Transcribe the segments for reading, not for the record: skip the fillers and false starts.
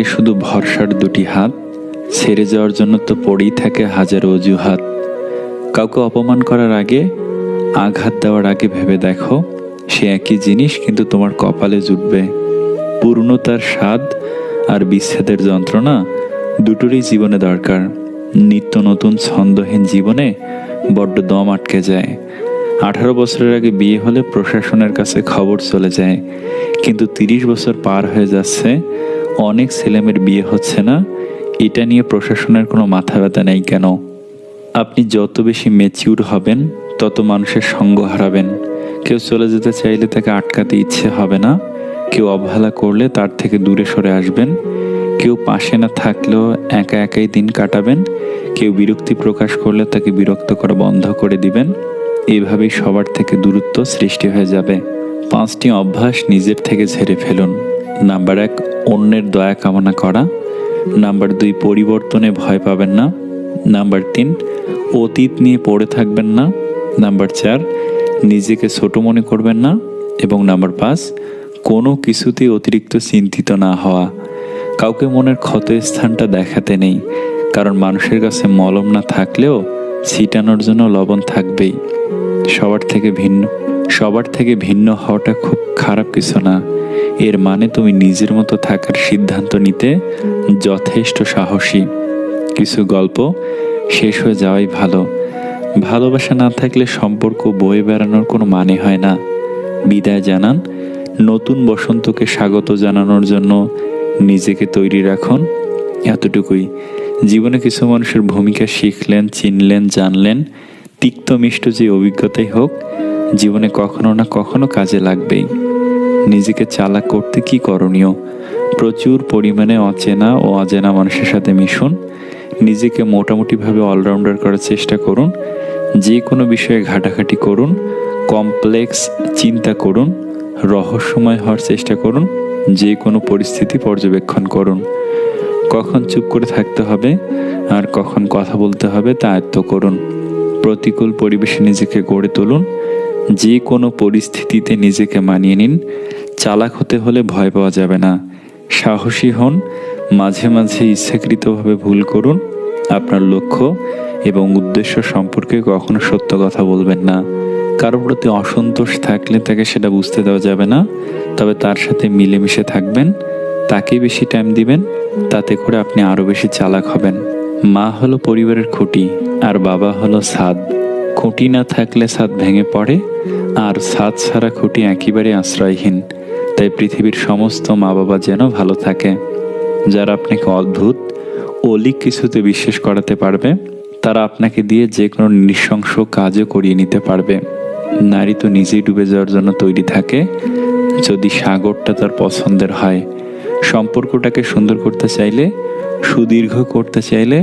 এ শুধু ভরসার দুটি হাত, ছেড়ে যাওয়ার জন্য তো পড়েই থাকে হাজারো অজুহাত। কাউকে অপমান করার আগে, আঘাত দেওয়ার আগে ভেবে দেখো, সে একই জিনিস কিন্তু তোমার কপালে জুটবে। পূর্ণতার স্বাদ আর বিচ্ছেদের যন্ত্রণা দুটোরই জীবনে দরকার। নিত্য নতুন ছন্দহীন জীবনে বড্ড দম আটকে যায়। 18 বছরের আগে বিয়ে হলে প্রশাসনের কাছে খবর চলে যায়, কিন্তু 30 বছর পার হয়ে যাচ্ছে, অনেক ছেলেমেয়ের বিয়ে হচ্ছে না। এটা নিয়ে প্রশাসনের কোনো মাথা ব্যথা নেই কেন? আপনি যত বেশি ম্যাচিউর হবেন, তত মানুষের সঙ্গ হারাবেন। কেউ চলে যেতে চাইলে তাকে আটকাতে ইচ্ছে হবে না। কেউ অবহেলা করলে তার থেকে দূরে সরে আসবেন। কেউ পাশে না থাকলেও একা একাই দিন কাটাবেন। কেউ বিরক্তি প্রকাশ করলে তাকে বিরক্ত করা বন্ধ করে দিবেন। এইভাবেই সবার থেকে দূরত্ব সৃষ্টি হয়ে যাবে। 5টি অভ্যাস নিজের থেকে ঝেড়ে ফেলুন। নাম্বার 1, অন্যের দয়া কামনা করা। নাম্বার 2, পরিবর্তনে ভয় পাবেন না। নাম্বার 3, অতীত নিয়ে পড়ে থাকবেন না। নাম্বার 4, নিজেকে ছোট মনে করবেন না। এবং নাম্বার 5, কোনো কিছুতেই অতিরিক্ত চিন্তিত না হওয়া। কাউকে মনের ক্ষত স্থানটা দেখাতে নেই, কারণ মানুষের কাছে মলম না থাকলেও ছিটানোর জন্য লবণ থাকবেই। সবার থেকে ভিন্ন হওয়াটা খুব খারাপ কিছু না। এর মানে তুমি নিজের মতো থাকার সিদ্ধান্ত নিতে যথেষ্ট সাহসী। কিছু গল্প শেষ হয়ে যাওয়াই ভালো। ভালোবাসা না থাকলে সম্পর্ক বয়ে বেড়ানোর কোনো মানে হয় না। বিদায় জানান, নতুন বসন্তকে স্বাগত জানানোর জন্য নিজেকে তৈরি রাখুন। এতটুকুই। জীবনে কিছু মানুষের ভূমিকা শিখলেন, চিনলেন, জানলেন। তিক্ত মিষ্ট যে অভিজ্ঞতাই হোক, জীবনে কখনো না কখনো কাজে লাগবেই। নিজেকে চালাক করতে কি করণীয়? প্রচুর পরিমাণে অচেনা ও অজানা মানুষের সাথে মিশুন। নিজেকে মোটামুটিভাবে অলরাউন্ডার করার চেষ্টা করুন। যে কোনো বিষয়ে ঘাটাঘাটি করুন। কমপ্লেক্স চিন্তা করুন। রহস্যময় হওয়ার চেষ্টা করুন। যে কোনো পরিস্থিতি পর্যবেক্ষণ করুন। কখন চুপ করে থাকতে হবে আর কখন কথা বলতে হবে তা আয়ত্ত করুন। প্রতিকূল পরিবেশে নিজেকে গড়ে তুলুন। যে কোনো পরিস্থিতিতে নিজেকে মানিয়ে নিন। চালাক হতে হলে ভয় পাওয়া যাবে না। সাহসী হন। মাঝে মাঝে ইচ্ছাকৃতভাবে ভুল করুন। আপনার লক্ষ্য এবং উদ্দেশ্য সম্পর্কে কখনো সত্য কথা বলবেন না। কারো প্রতি অসন্তোষ থাকলে তাকে সেটা বুঝতে দেওয়া যাবে না। তবে তার সাথে মিলেমিশে থাকবেন, তাকে বেশি টাইম দিবেন। তাতে করে আপনি আরো বেশি চালাক হবেন। মা হলো পরিবারের খুঁটি, আর বাবা হলো ছাদ। খুঁটি না থাকলে ছাদ ভেঙে পড়ে, আর ছাদ ছাড়া খুঁটি একেবারে আশ্রয়হীন। তাই পৃথিবীর সমস্ত মা বাবা যেন ভালো থাকে। যারা আপনাকে অদ্ভুত অলিক কিছুতে বিশ্বাস করাতে পারবে, তারা আপনাকে দিয়ে যে কোনো নৃশংস কাজও করিয়ে নিতে পারবে। নারী তো নিজেই ডুবে যাওয়ার জন্য তৈরি থাকে, যদি সাগরটা তার পছন্দের হয়। সম্পর্কটাকে সুন্দর করতে চাইলে, সুদীর্ঘ করতে চাইলে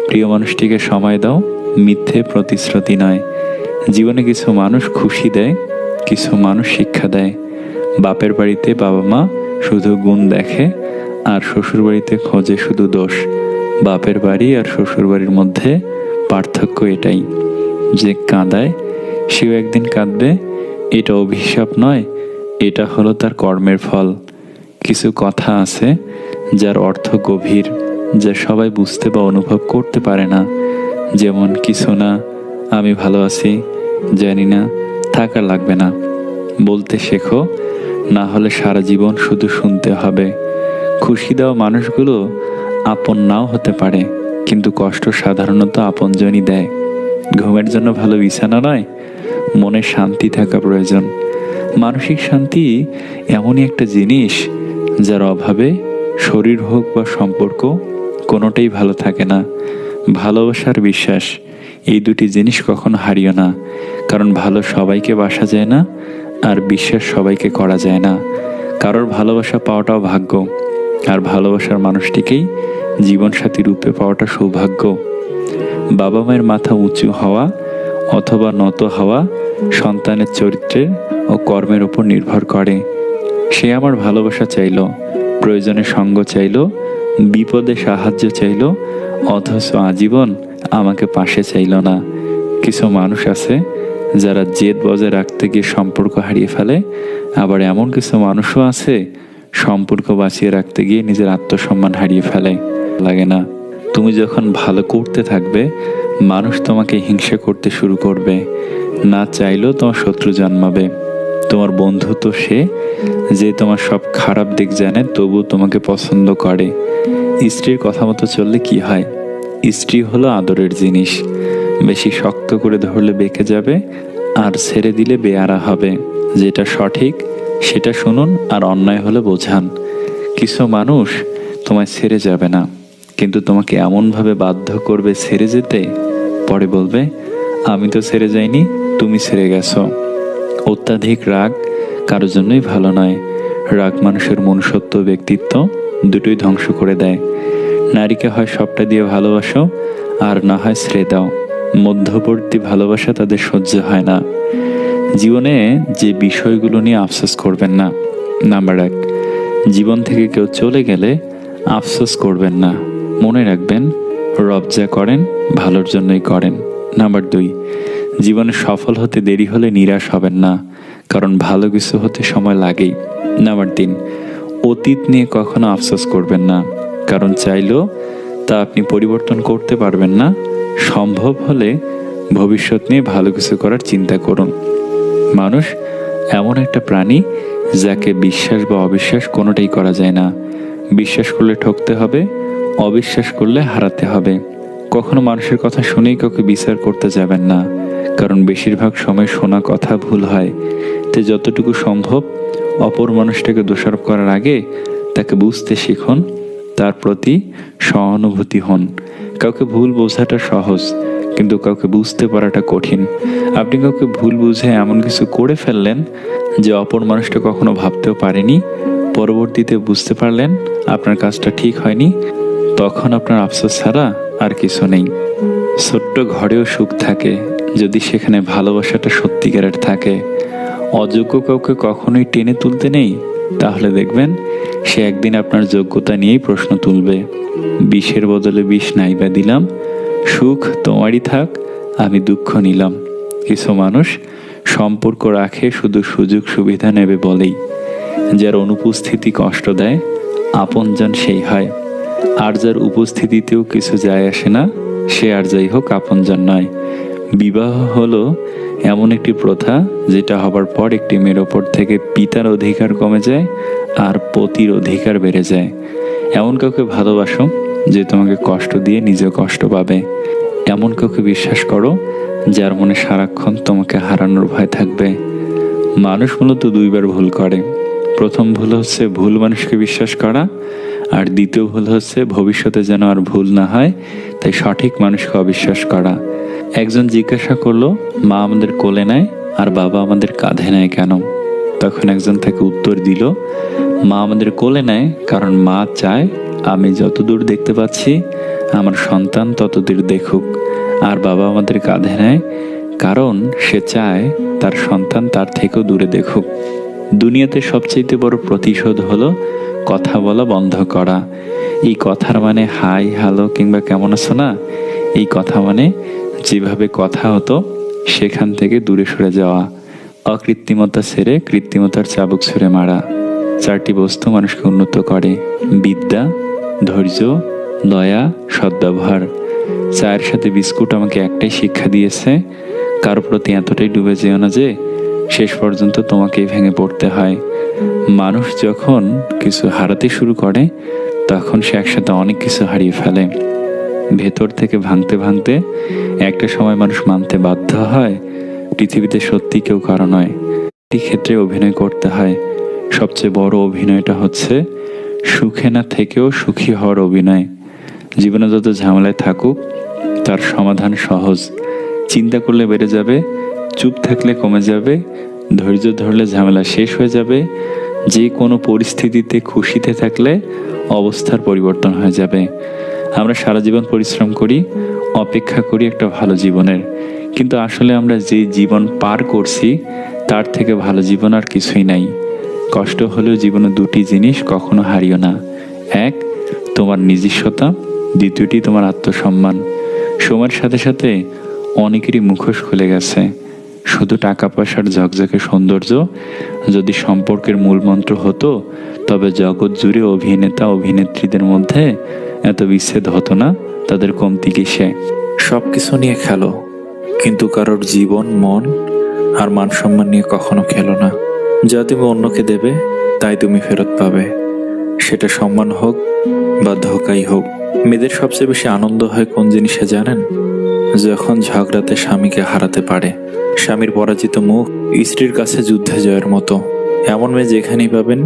প্রিয় মানুষটিকে সময় দাও, মিথ্যে প্রতিশ্রুতি নয়। জীবনে কিছু মানুষ খুশি দেয়, কিছু মানুষ শিক্ষা দেয়। বাপের বাড়িতে বাবা মা শুধু গুণ দেখে, আর শ্বশুর বাড়িতে খোঁজে শুধু দোষ। বাপের বাড়ি আর শ্বশুর বাড়ির মধ্যে পার্থক্য এটাই যে কাঁদায় সেও একদিন কাঁদবে। এটা অভিশাপ নয়, এটা হলো তার কর্মের ফল। কিছু কথা আছে যার অর্থ গভীর, যা সবাই বুঝতে বা অনুভব করতে পারে না। যেমন, কিছু না, আমি ভালো আছি, জানি না, থাকা লাগবে না। বলতে শেখো, না হলে সারা জীবন শুধু শুনতে হবে। খুশি দেওয়া মানুষগুলো আপন নাও হতে পারে, কিন্তু কষ্ট সাধারণত আপনজনই দেয়। ঘুমের জন্য ভালো বিছানা নয়, মনে শান্তি থাকা প্রয়োজন। মানসিক শান্তি এমনই একটা জিনিস যার অভাবে শরীর হোক বা সম্পর্ক কোনোটাই ভালো থাকে না। ভালোবাসার বিশ্বাস, এই দুটি জিনিস কখনো হারিও না। কারণ ভালো সবাইকে বাসা যায় না, আর বিশ্বাস সবাইকে করা যায় না। কারোর ভালোবাসা পাওয়াটাও ভাগ্য, আর ভালোবাসার মানুষটিকেই জীবনসাথী রূপে পাওয়াটা সৌভাগ্য। বাবা মায়ের মাথা উঁচু হওয়া অথবা নত হওয়া সন্তানের চরিত্রের ও কর্মের উপর নির্ভর করে। সে আমার ভালোবাসা চাইল, প্রয়োজনে সঙ্গ চাইল, বিপদে সাহায্য চাইল, অথচ আজীবন আমাকে পাশে চাইল না। কিছু মানুষ আছে যারা জেদ বজায় রাখতে গিয়ে সম্পর্ক হারিয়ে ফেলে, আবার এমন কিছু মানুষও আছে সম্পর্ক বাঁচিয়ে রাখতে গিয়ে নিজের আত্মসম্মান হারিয়ে ফেলে। লাগে না। তুমি যখন ভালো করতে থাকবে, মানুষ তোমাকে হিংসা করতে শুরু করবে। না চাইলেও তোমার শত্রু জন্মাবে। তোমার বন্ধু তো সে যে তোমার সব খারাপ দিক জানে, তবু তোমাকে পছন্দ করে। স্ত্রীর কথা মতো চললে কি হয়? স্ত্রী হলো আদরের জিনিস। বেশি শক্ত করে ধরলে বেঁকে যাবে, আর ছেড়ে দিলে বেয়ারা হবে। যেটা সঠিক সেটা শুনুন, আর অন্যায় হলে বোঝান। কিছু মানুষ তোমায় ছেড়ে যাবে না, কিন্তু তোমাকে এমনভাবে বাধ্য করবে ছেড়ে যেতে, পরে বলবে আমি তো ছেড়ে যাইনি, তুমি ছেড়ে গেছো। অত্যাধিক রাগ কারোর জন্যই ভালো নয়। রাগ মানুষের মনুষ্যত্ব, ব্যক্তিত্ব দুটোই ধ্বংস করে দেয়। নারীকে হয় সবটা দিয়ে ভালোবাসো, আর না হয় ছেড়ে দাও। মধ্যবর্তী ভালোবাসা তাদের সহ্য হয় না। জীবনে যে বিষয়গুলো নিয়ে আফসোস করবেন না। নাম্বার 1, জীবন থেকে কেউ চলে গেলে আফসোস করবেন না। মনে রাখবেন, রব যা করেন ভালোর জন্যই করেন। নাম্বার 2, জীবনে সফল হতে দেরি হলে নিরাশ হবেন না, কারণ ভালো কিছু হতে সময় লাগেই। নাম্বার 3, অতীত নিয়ে কখনো আফসোস করবেন না, কারণ চাইলেও তা আপনি পরিবর্তন করতে পারবেন না। সম্ভব হলে ভবিষ্যৎ নিয়ে ভালো কিছু করার চিন্তা করুন। মানুষ এমন একটা প্রাণী যাকে বিশ্বাস বা অবিশ্বাস কোনোটাই করা যায় না। বিশ্বাস করলে ঠকতে হবে, অবিশ্বাস করলে হারাতে হবে। কখনো মানুষের কথা শুনেই কাউকে বিচার করতে যাবেন না, কারণ বেশিরভাগ সময় শোনা কথা ভুল হয়। তো যতটুকু সম্ভব অপর মানুষটাকে দোষারোপ করার আগে তাকে বুঝতে শিখুন, তার প্রতি সহানুভূতি হন। কাউকে ভুল বোঝাটা সহজ, কিন্তু কাউকে বুঝতে পারাটা কঠিন। আপনি কাউকে ভুল বুঝে এমন কিছু করে ফেললেন যে অপর মানুষটা কখনো ভাবতেও পারেনি, পরবর্তীতে বুঝতে পারলেন আপনার কাজটা ঠিক হয়নি, তখন আপনার আফসোস ছাড়া আর কিছু নেই। ছোট্ট ঘরেও সুখ থাকে যদি সেখানে ভালোবাসাটা সত্যিকারের থাকে। অযোগ্য কাউকে কখনোই টেনে তুলতে নেই, তাহলে দেখবেন সে একদিন আপনার যোগ্যতা নিয়েই প্রশ্ন তুলবে। বিষের বদলে বিষ নাইবা দিলাম, সুখ তোমারই থাক, আমি দুঃখ নিলাম। কিছু মানুষ সম্পর্ক রাখে শুধু সুযোগ সুবিধা নেবে বলেই। যার অনুপস্থিতি কষ্ট দেয়, আপনজন সেই হয়। আর যার উপস্থিতিতেও কিছু যায় আসে না, সে আর যাই হোক আপনজন নয়। বিবাহ হলো এমন একটি প্রথা যেটা হবার পর একটি মেয়ের ওপর থেকে পিতার অধিকার কমে যায় আর পতির অধিকার বেড়ে যায়। এমন কাউকে ভালোবাসো যে তোমাকে কষ্ট দিয়ে নিজে কষ্ট পাবে। এমন কাউকে বিশ্বাস করো যার মনে সারাক্ষণ তোমাকে হারানোর ভয় থাকবে। মানুষ মূলত 2 বার ভুল করে। প্রথম ভুল হচ্ছে ভুল মানুষকে বিশ্বাস করা, আর দ্বিতীয় ভুল হচ্ছে ভবিষ্যতে যেন আর ভুল না হয় তাই সঠিক মানুষকে অবিশ্বাস করা। একজন জিজ্ঞাসা করলো, মা আমাদের কোলে নেয় আর বাবা আমাদের কাঁধে নেয় কেন? তখন একজন তাকে উত্তর দিল, মা আমাদের কোলে নেয় কারণ মা চায় আমি যতদূর দেখতে পাচ্ছি আমার সন্তান ততদূর দেখুক, আর বাবা আমাদের কাঁধে নেয় কারণ সে চায় তার সন্তান তার থেকেও দূরে দেখুক। দুনিয়াতে সবচেয়ে বড় প্রতিশোধ হলো কথা বলা বন্ধ করা। এই কথার মানে হাই, হ্যালো কিংবা কেমন আছো না, এই কথা মানে যেভাবে কথা হতো সেখান থেকে দূরে সরে যাওয়া। অকৃত্রিমতা ছেড়ে কৃত্রিমতার চাবুক ছুঁড়ে মারা। 4টি বস্তু মানুষকে উন্নত করে: বিদ্যা, ধৈর্য, দয়া, সদ্ব্যবহার। চায়ের সাথে বিস্কুট আমাকে একটাই শিক্ষা দিয়েছে, কারো প্রতি এতটাই ডুবে যেও না যে শেষ পর্যন্ত তোমাকেই ভেঙে পড়তে হয়। মানুষ যখন কিছু হারাতে শুরু করে তখন সে একসাথে অনেক কিছু হারিয়ে ফেলে। ভেতর থেকে ভাঙতে ভাঙতে একটা সময় মানুষ মানতে বাধ্য হয় পৃথিবীতে সত্যি কেউ কারো নয়। এই ক্ষেত্রে অভিনয় করতে হয়। সবচেয়ে বড় অভিনয়টা হচ্ছে সুখে না থেকেও সুখী হওয়ার অভিনয়। জীবনে যত ঝামেলায় থাকুক তার সমাধান সহজ। চিন্তা করলে বেড়ে যাবে, চুপ থাকলে কমে যাবে, ধৈর্য ধরলে ঝামেলা শেষ হয়ে যাবে, যে কোনো পরিস্থিতিতে খুশিতে থাকলে অবস্থার পরিবর্তন হয়ে যাবে। আমরা সারা জীবন পরিশ্রম করি, অপেক্ষা করি একটা ভালো জীবনের, কিন্তু আসলে আমরা যে জীবন পার করছি তার থেকে ভালো জীবন আর কিছুই নাই। কষ্ট হলেও জীবনে 2টি জিনিস কখনো হারিও না। 1, তোমার নিজস্বতা, দ্বিতীয়টি তোমার আত্মসম্মান। সময়ের সাথে সাথে অনেকেরই মুখোশ খুলে গেছে। শুধু টাকা পয়সার ঝকঝকে সৌন্দর্য যদি সম্পর্কের মূল মন্ত্র হতো তবে জগৎ জুড়ে অভিনেতা অভিনেত্রীদের মধ্যে এত বিচ্ছেদ হতো না, তাদের কমতি কিসে? সবকিছু নিয়ে খেলো, কিন্তু কারোর জীবন, মন আর মান সম্মান নিয়ে কখনো খেলো না। যা তুমি অন্যকে দেবে তাই তুমি ফেরত পাবে, সেটা সম্মান হোক বা ধোঁকাই হোক। মেয়েদের সবচেয়ে বেশি আনন্দ হয় কোন জিনিসে জানেন? যখন ঝগড়াতে স্বামীকে হারাতে পারে। স্বামীর পরাজিত মুখ স্ত্রীর কাছে যুদ্ধে জয়ের মতো। এমন মেয়ে যেখানেই পাবেন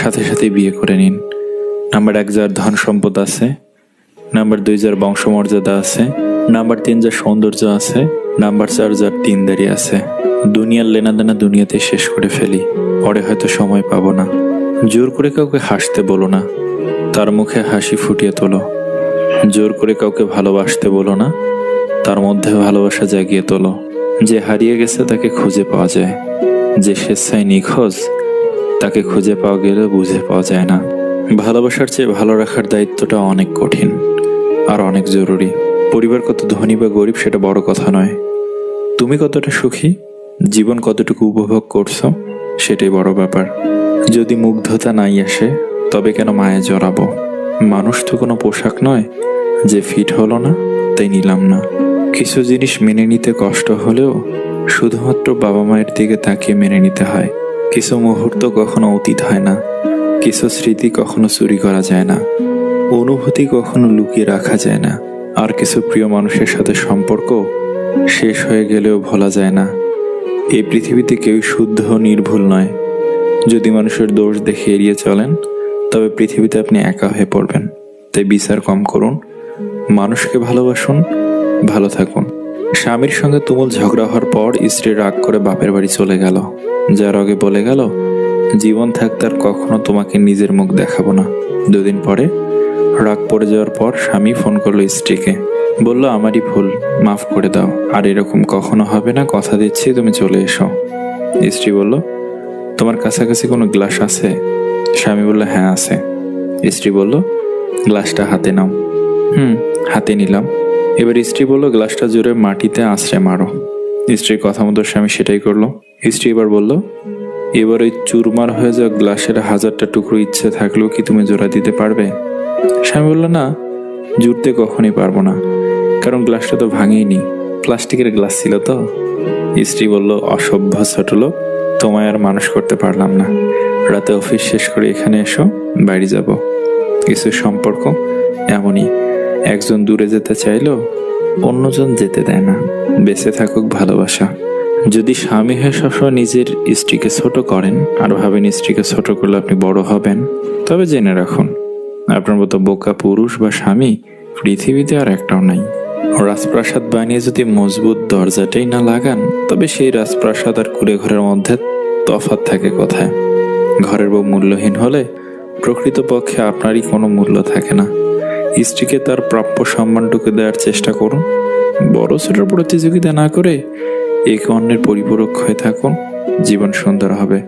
সাথে সাথে বিয়ে করে নিন। নাম্বার 1, যার ধন সম্পদ আছে। নাম্বার 2, যার বংশমর্যাদা আছে। নাম্বার 3, যার সৌন্দর্য আছে। নাম্বার 4, যার দিনদারি আছে। দুনিয়ার লেনাদেনা দুনিয়াতে শেষ করে ফেলি, পরে হয়তো সময় পাবো না। জোর করে কাউকে হাসতে বলো না, তার মুখে হাসি ফুটিয়ে তোলো। জোর করে কাউকে ভালোবাসতে বলো না, তার মধ্যে ভালোবাসা জাগিয়ে তোলো। যে হারিয়ে গেছে তাকে খুঁজে পাওয়া যায়, যে স্বেচ্ছায় নিখোঁজ তাকে খুঁজে পাওয়া গেলে বুঝে পাওয়া যায় না। ভালোবাসার চেয়ে ভালো রাখার দায়িত্বটা অনেক কঠিন আর অনেক জরুরি। পরিবার কত ধনী বা গরিব সেটা বড় কথা নয়, তুমি কতটা সুখী, জীবন কতটুকু উপভোগ করছো সেটাই বড় ব্যাপার। যদি মুগ্ধতা নাই আসে তবে কেন মায়ে জড়াবো? মানুষ তো কোনো পোশাক নয় যে ফিট হলো না তাই নিলাম না। কিছু জিনিস মেনে নিতে কষ্ট হলেও শুধুমাত্র বাবা মায়ের দিকে তাকিয়ে মেনে নিতে হয়। কিছু মুহূর্ত কখনো অতীত হয় না, কিছু স্মৃতি কখনো চুরি করা যায় না, অনুভূতি কখনো লুকিয়ে রাখা যায় না, আর কিছু প্রিয় মানুষের সাথে সম্পর্ক শেষ হয়ে গেলেও ভোলা যায় না। এই পৃথিবীতে কেউ শুদ্ধ নির্ভুল নয়। যদি মানুষের দোষ দেখে এড়িয়ে চলেন তবে পৃথিবীতে আপনি একা হয়ে পড়বেন। তাই বিচার কম করুন, মানুষকে ভালোবাসুন, ভালো থাকুন। স্বামীর সঙ্গে তুমুল ঝগড়া হওয়ার পর স্ত্রী রাগ করে বাপের বাড়ি চলে গেল। যার আগে বলে গেল, জীবন থাকতে আর কখনো তোমাকে নিজের মুখ দেখাবো না। 2 দিন পরে রাগ পড়ে যাওয়ার পর স্বামী ফোন করলো স্ত্রীকে, বলল, আমারই ভুল, মাফ করে দাও, আর এরকম কখনো হবে না, কথা দিচ্ছি, তুমি চলে এসো। স্ত্রী বলল, তোমার কাছাকাছি কোনো গ্লাস আছে? স্বামী বলল, হ্যাঁ আছে। স্ত্রী বলল, গ্লাসটা হাতে নাও। হাতে নিলাম। এবার স্ত্রী বলল, গ্লাসটা জোরে মাটিতে আছড়ে মারো। স্ত্রীর কথা মতো স্বামী সেটাই করলো। স্ত্রী এবার বলল, এবার ওই চুরমার হয়ে যাওয়া গ্লাসের 1000টা টুকরো ইচ্ছে থাকলেও কি তুমি জোড়া দিতে পারবে? স্বামী বলল, না, জুড়তে কখনই পারবো না, কারণ গ্লাসটা তো ভাঙেইনি, প্লাস্টিকের গ্লাস ছিল তো। স্ত্রী বলল, অসভ্য ছোট লোক, তোমায় আর মানুষ করতে পারলাম না। রাতে অফিস শেষ করে এখানে এসো, বাড়ি যাব। কিছু সম্পর্ক এমনই, একজন দূরে যেতে চাইলেও অন্যজন যেতে দেয় না। বেঁচে থাকুক ভালোবাসা। যদি স্বামী হয়ে সবসময় নিজের স্ত্রীকে ছোট করেন আর ভাবেন স্ত্রীকে ছোট করলে আপনি বড় হবেন, তবে জেনে রাখুন আপনার মতো বোকা পুরুষ বা স্বামী পৃথিবীতে আর একটাও নাই। রাজপ্রাসাদ বানিয়ে যদি মজবুত দরজাটাই না লাগান, তবে সেই রাজপ্রাসাদ আর কুড়ে ঘরের মধ্যে তফাৎ থাকে কোথায়? ঘরের বউ মূল্যহীন হলে প্রকৃতপক্ষে আপনারই কোনো মূল্য থাকে না। স্ত্রীকে তার প্রাপ্য সম্মানটুকু দেওয়ার চেষ্টা করুন। বড় ছোট প্রতিযোগিতা না করে একে অন্যের পরিপূরক হয়ে থাকুন, জীবন সুন্দর হবে।